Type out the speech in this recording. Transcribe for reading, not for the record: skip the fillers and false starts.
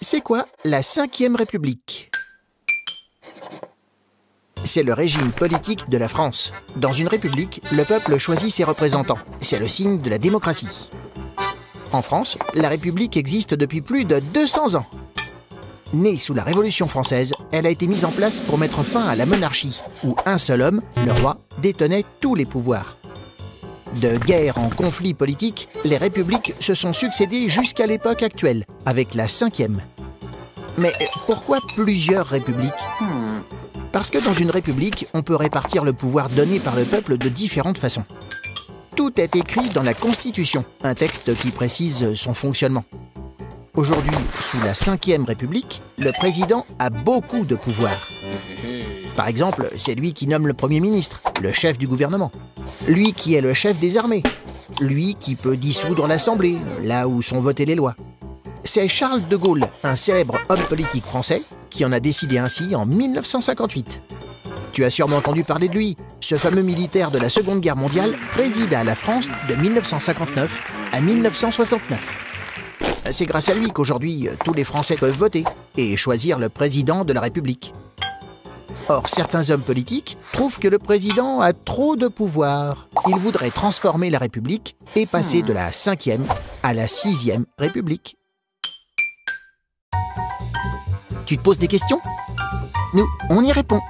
C'est quoi la Ve République? C'est le régime politique de la France. Dans une république, le peuple choisit ses représentants. C'est le signe de la démocratie. En France, la République existe depuis plus de 200 ans. Née sous la Révolution française, elle a été mise en place pour mettre fin à la monarchie, où un seul homme, le roi, détenait tous les pouvoirs. De guerre en conflit politique, les républiques se sont succédées jusqu'à l'époque actuelle, avec la Ve. Mais pourquoi plusieurs républiques? Parce que dans une république, on peut répartir le pouvoir donné par le peuple de différentes façons. Tout est écrit dans la Constitution, un texte qui précise son fonctionnement. Aujourd'hui, sous la Ve République, le président a beaucoup de pouvoirs. Par exemple, c'est lui qui nomme le Premier ministre, le chef du gouvernement. Lui qui est le chef des armées. Lui qui peut dissoudre l'Assemblée, là où sont votées les lois. C'est Charles de Gaulle, un célèbre homme politique français, qui en a décidé ainsi en 1958. Tu as sûrement entendu parler de lui. Ce fameux militaire de la Seconde Guerre mondiale présida la France de 1959 à 1969. C'est grâce à lui qu'aujourd'hui, tous les Français peuvent voter et choisir le président de la République. Or, certains hommes politiques trouvent que le président a trop de pouvoir. Ils voudraient transformer la République et passer de la 5e à la 6e République. Tu te poses des questions? Nous, on y répond.